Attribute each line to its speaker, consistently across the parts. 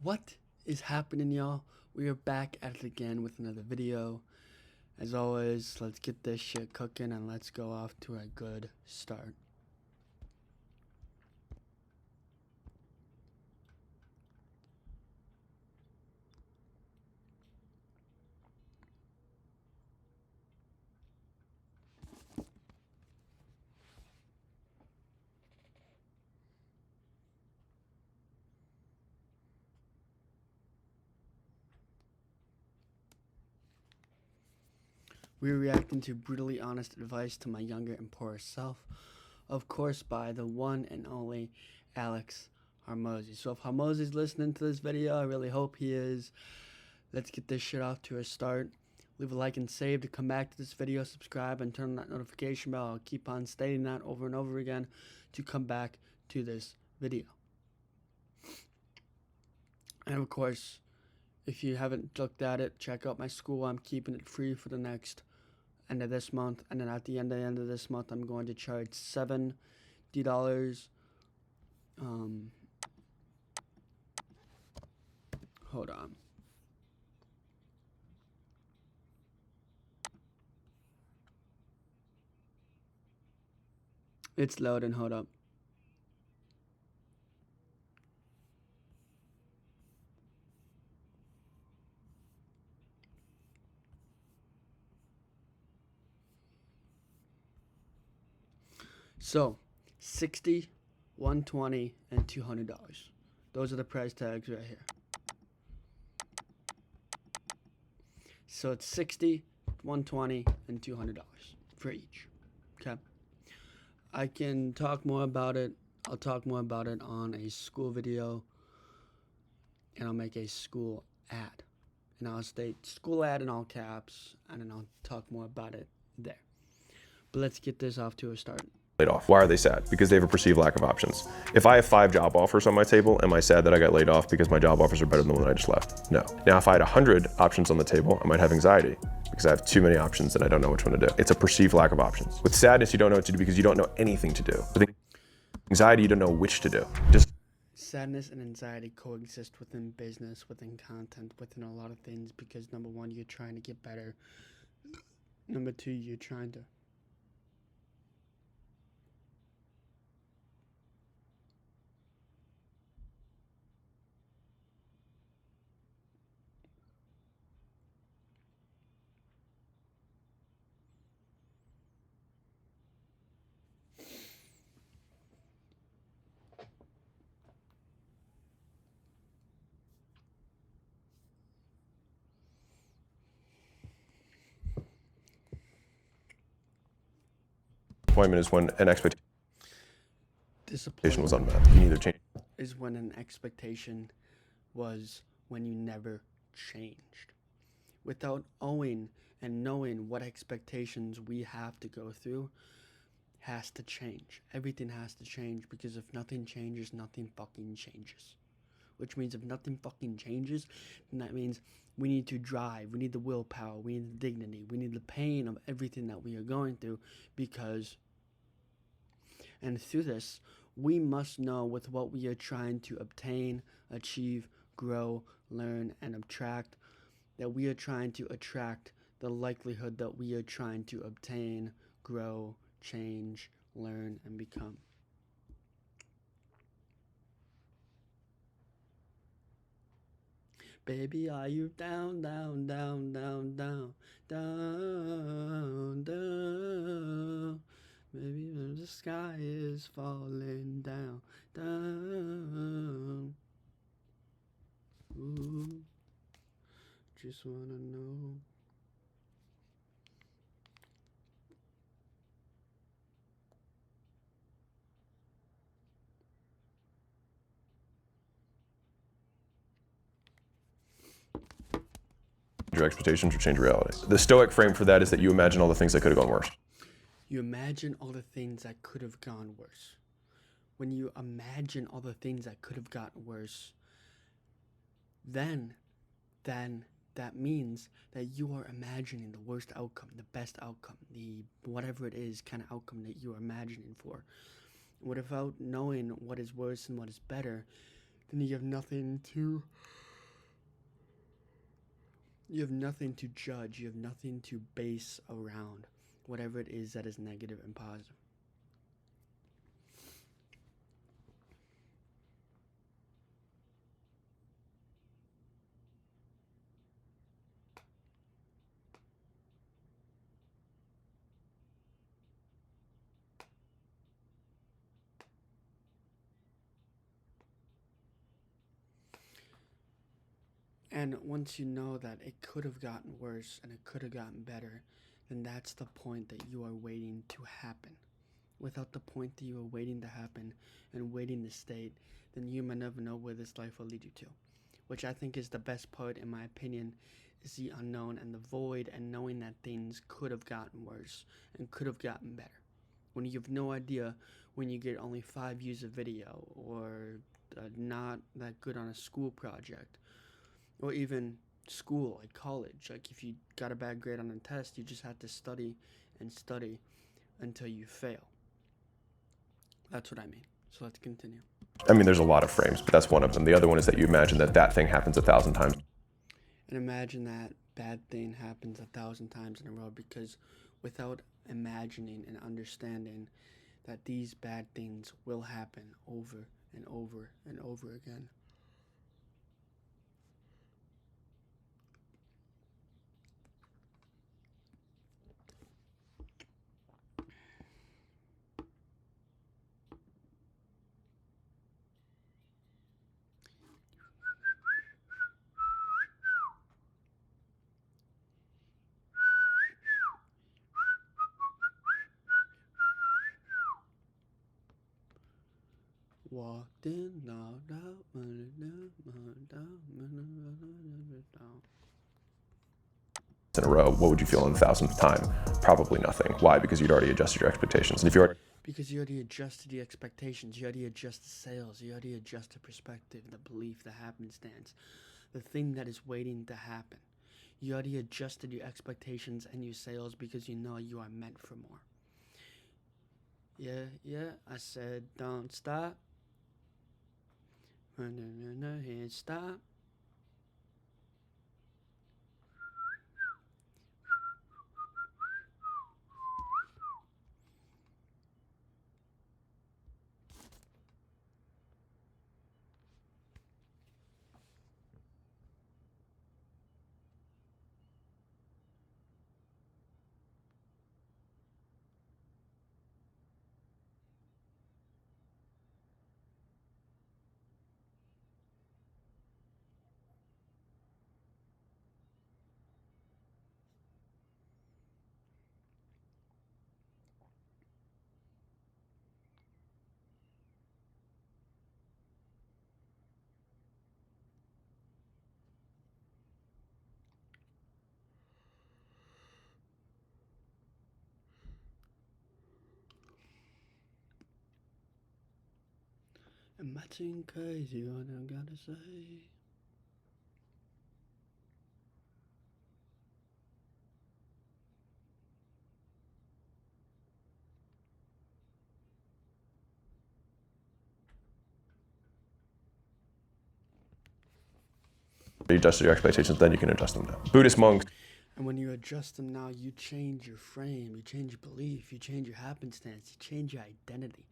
Speaker 1: What is happening, y'all? We are back at it again with another video. As always, let's get this shit cooking and let's go off to a good start. We're reacting to brutally honest advice to my younger and poorer self, of course by the one and only Alex Hormozi. So if Hormozi's listening to this video, I really hope he is. Let's get this shit off to a start. Leave a like and save to come back to this video, subscribe and turn on that notification bell. I'll keep on stating that over and over again to come back to this video. And of course, if you haven't looked at it, check out my school. I'm keeping it free for the next end of this month, and then at the end of this month, I'm going to charge $70. Hold on. It's loading. Hold up. So, 60, 120, and $200. Those are the price tags right here. So it's 60, 120, and $200 for each. Okay. I can talk more about it. I'll talk more about it on a school video, and I'll make a school ad. And I'll state school ad in all caps, and then I'll talk more about it there. But let's get this off to a start.
Speaker 2: Laid off. Why are they sad? Because they have a perceived lack of options. If I have 5 job offers on my table, am I sad that I got laid off because my job offers are better than the one that I just left? No. Now, if I had 100 options on the table, I might have anxiety because I have too many options and I don't know which one to do. It's a perceived lack of options. With sadness, you don't know what to do because you don't know anything to do. With anxiety, you don't know which to do.
Speaker 1: Sadness and anxiety coexist within business, within content, within a lot of things because number one, you're trying to get better. Number two, you're trying to
Speaker 2: Disappointment is when an expectation was
Speaker 1: disappointment
Speaker 2: unmet. You need to change.
Speaker 1: is when an expectation was when you never changed. Without owing and knowing what expectations we have to go through has to change. Everything has to change because if nothing changes, nothing fucking changes. Which means if nothing fucking changes, then that means we need to drive, we need the willpower, we need the dignity, we need the pain of everything that we are going through because, and through this, we must know with what we are trying to obtain, achieve, grow, learn, and attract, that we are trying to attract the likelihood that we are trying to obtain, grow, change, learn, and become. Baby, are you down, down, down, down, down, down, down? Maybe the sky is falling down, down. Ooh, just wanna know.
Speaker 2: Your expectations or change reality. The Stoic frame for that is that you imagine all the things that could have gone worse.
Speaker 1: You imagine all the things that could have gone worse. When you imagine all the things that could have gotten worse, then that means that you are imagining the worst outcome, the best outcome, the whatever it is kind of outcome that you are imagining for. Without knowing what is worse and what is better, then you have nothing to judge, you have nothing to base around whatever it is that is negative and positive. And once you know that it could have gotten worse and it could have gotten better, then that's the point that you are waiting to happen. Without the point that you are waiting to happen and waiting to state, then you may never know where this life will lead you to. Which I think is the best part, in my opinion, is the unknown and the void, and knowing that things could have gotten worse and could have gotten better. When you have no idea, when you get only 5 views of video, or not that good on a school project, or even school, like college. Like if you got a bad grade on a test, you just have to study and study until you fail. That's what I mean. So let's continue.
Speaker 2: I mean, there's a lot of frames, but that's one of them. The other one is that you imagine that that thing happens 1,000 times.
Speaker 1: And imagine that bad thing happens 1,000 times in a row, because without imagining and understanding that these bad things will happen over and over and over again, walked in, knocked out,
Speaker 2: In a row, what would you feel in the 1,000th time? Probably nothing. Why? Because you'd already adjusted your expectations. And if you already
Speaker 1: because you already adjusted the expectations, you already adjusted sales, you already adjusted perspective, the belief, the happenstance, the thing that is waiting to happen. You already adjusted your expectations and your sales because you know you are meant for more. Yeah, I said don't stop. No, here, stop. Am I too crazy? What I gotta say?
Speaker 2: adjusted your expectations, then you can adjust them now. Buddhist monks.
Speaker 1: And when you adjust them now, you change your frame, you change your belief, you change your happenstance, you change your identity.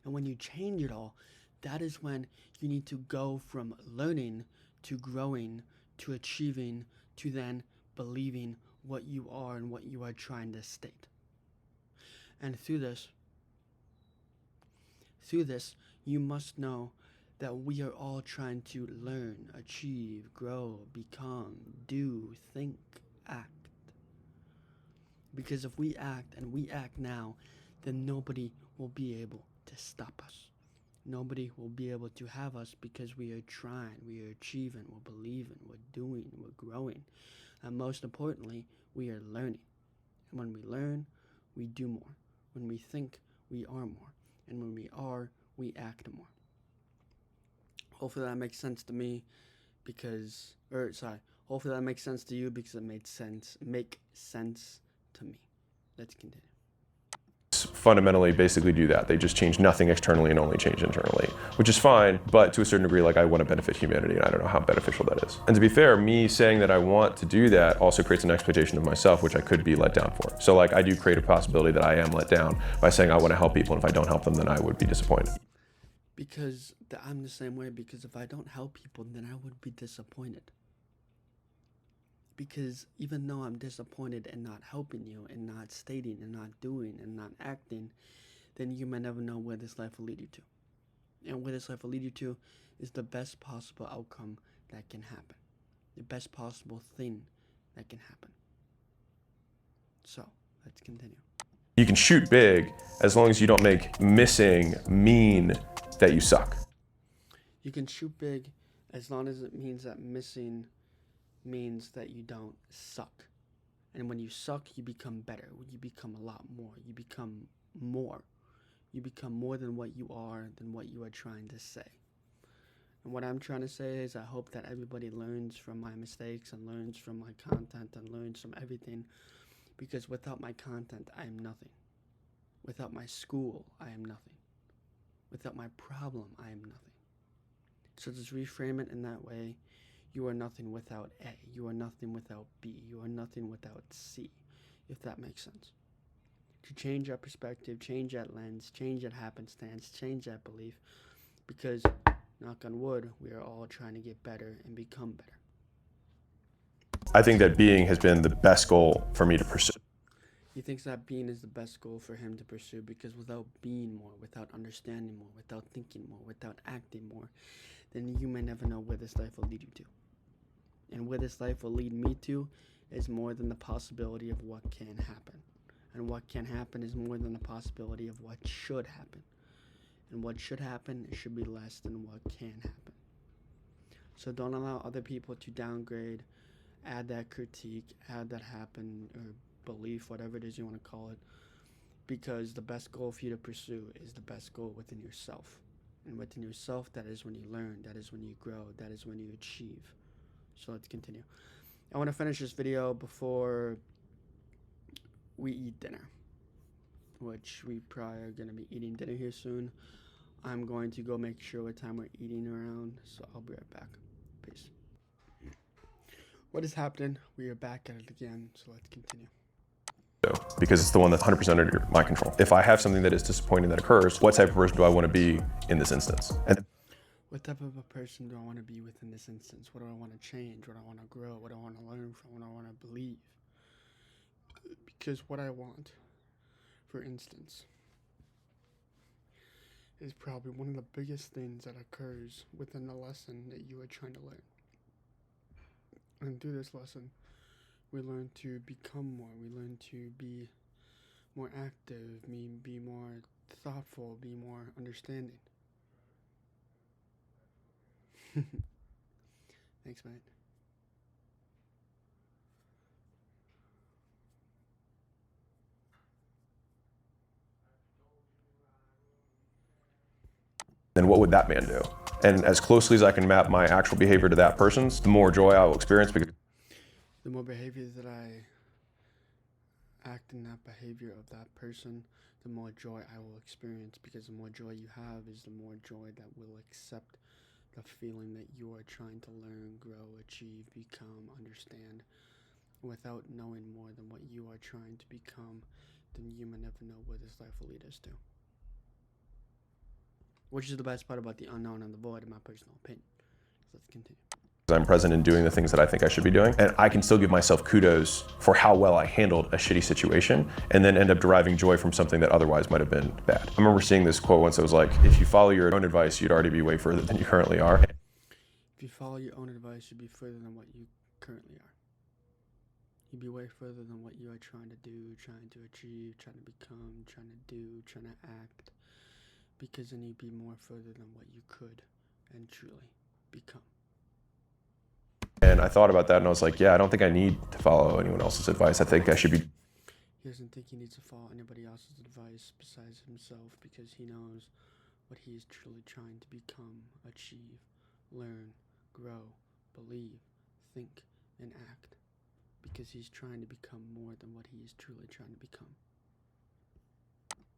Speaker 1: And when you change it all, that is when you need to go from learning to growing to achieving to then believing what you are and what you are trying to state. And through this, you must know that we are all trying to learn, achieve, grow, become, do, think, act. Because if we act and we act now, then nobody will be able to stop us. Nobody will be able to have us because we are trying, we are achieving, we're believing, we're doing, we're growing. And most importantly, we are learning. And when we learn, we do more. When we think, we are more. And when we are, we act more. Hopefully that makes sense to me because, hopefully that makes sense to you because it made sense, make sense to me. Let's continue.
Speaker 2: fundamentally basically do that. They just change nothing externally and only change internally, which is fine, but to a certain degree, like, I want to benefit humanity, and I don't know how beneficial that is. And to be fair, me saying that I want to do that also creates an expectation of myself, which I could be let down for. So like, I do create a possibility that I am let down by saying I want to help people, and if I don't help them, then I would be disappointed.
Speaker 1: Because I'm the same way, because if I don't help people, then I would be disappointed. Because even though I'm disappointed in not helping you, and not stating, and not doing, and not acting, then you may never know where this life will lead you to. And where this life will lead you to is the best possible outcome that can happen. The best possible thing that can happen. So, let's continue.
Speaker 2: You can shoot big as long as you don't make missing mean that you suck.
Speaker 1: You can shoot big as long as it means that missing means that you don't suck. And when you suck, you become better. You become a lot more. You become more. You become more than what you are, than what you are trying to say. And what I'm trying to say is, I hope that everybody learns from my mistakes, and learns from my content, and learns from everything. Because without my content, I am nothing. Without my school, I am nothing. Without my problem, I am nothing. So just reframe it in that way. You are nothing without A. You are nothing without B. You are nothing without C, if that makes sense. To change that perspective, change that lens, change that happenstance, change that belief, because, knock on wood, we are all trying to get better and become better.
Speaker 2: I think that being has been the best goal for me to pursue.
Speaker 1: He thinks that being is the best goal for him to pursue, because without being more, without understanding more, without thinking more, without acting more, then you may never know where this life will lead you to. And where this life will lead me to is more than the possibility of what can happen. And what can happen is more than the possibility of what should happen. And what should happen should be less than what can happen. So don't allow other people to downgrade, add that critique, add that happen, or belief, whatever it is you want to call it. Because the best goal for you to pursue is the best goal within yourself. And within yourself, that is when you learn, that is when you grow, that is when you achieve. So let's continue. I want to finish this video before we eat dinner, which we probably are going to be eating dinner here soon. I'm going to go make sure what time we're eating around, so I'll be right back. Peace. What is happening? We are back at it again, so let's continue.
Speaker 2: Because it's the one that's 100% under my control. If I have something that is disappointing that occurs, what type of person do I want to be in this instance? And
Speaker 1: what type of a person do I want to be within this instance? What do I want to change? What do I want to grow? What do I want to learn from? What do I want to believe? Because what I want, for instance, is probably one of the biggest things that occurs within the lesson that you are trying to learn. And through this lesson, we learn to become more. We learn to be more active, be more thoughtful, be more understanding. Thanks, mate.
Speaker 2: then what would that man do? And as closely as I can map my actual behavior to that person's, the more joy I will experience. Because
Speaker 1: the more behavior that I act in that behavior of that person, the more joy I will experience, because the more joy you have is the more joy that will accept the feeling that you are trying to learn, grow, achieve, become, understand. Without knowing more than what you are trying to become, then you may never know where this life will lead us to. Which is the best part about the unknown and the void, in my personal opinion. So let's continue.
Speaker 2: I'm present in doing the things that I think I should be doing, and I can still give myself kudos for how well I handled a shitty situation, and then end up deriving joy from something that otherwise might have been bad. I remember seeing this quote once. It was like, if you follow your own advice, you'd already be way further than you currently are.
Speaker 1: If you follow your own advice, you'd be further than what you currently are. You'd be way further than what you are trying to do, trying to achieve, trying to become, trying to do, trying to act. Because then you'd be more further than what you could and truly become.
Speaker 2: And I thought about that, and I was like, yeah, I don't think I need to follow anyone else's advice. I think I should be.
Speaker 1: He doesn't think he needs to follow anybody else's advice besides himself, because he knows what he is truly trying to become, achieve, learn, grow, believe, think, and act. Because he's trying to become more than what he is truly trying to become.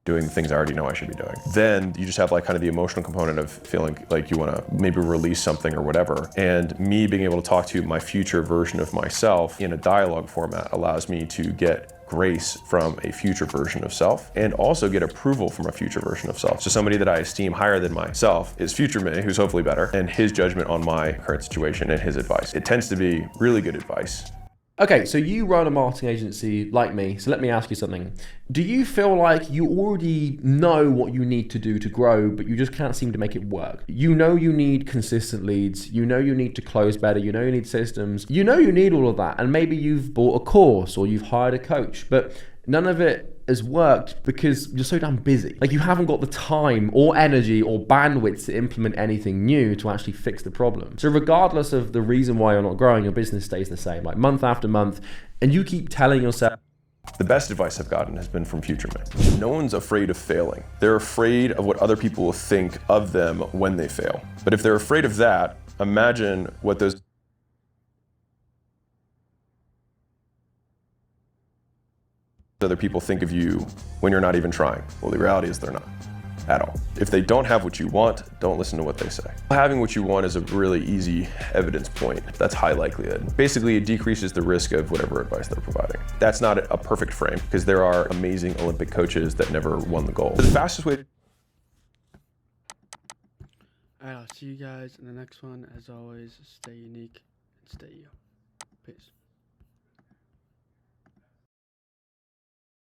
Speaker 2: doing the things I already know I should be doing. Then you just have like kind of the emotional component of feeling like you want to maybe release something or whatever. And me being able to talk to my future version of myself in a dialogue format allows me to get grace from a future version of self and also get approval from a future version of self. So somebody that I esteem higher than myself is future me, who's hopefully better, and his judgment on my current situation and his advice. It tends to be really good advice.
Speaker 3: Okay, so you run a marketing agency like me, so let me ask you something. Do you feel like you already know what you need to do to grow, but you just can't seem to make it work? You know you need consistent leads, you know you need to close better, you know you need systems, you know you need all of that, and maybe you've bought a course or you've hired a coach, but none of it has worked because you're so damn busy. Like you haven't got the time or energy or bandwidth to implement anything new to actually fix the problem. So regardless of the reason why you're not growing, your business stays the same, like month after month, and you keep telling yourself.
Speaker 2: The best advice I've gotten has been from future me. No one's afraid of failing. They're afraid of what other people will think of them when they fail. But if they're afraid of that, imagine what those other people think of you when you're not even trying. Well, the reality is they're not at all. If they don't have what you want, don't listen to what they say. Having what you want is a really easy evidence point. That's high likelihood. Basically, it decreases the risk of whatever advice they're providing. That's not a perfect frame because there are amazing Olympic coaches that never won the gold. The fastest way to
Speaker 1: Alright, I'll see you guys in the next one. As always, stay unique and stay you. Peace.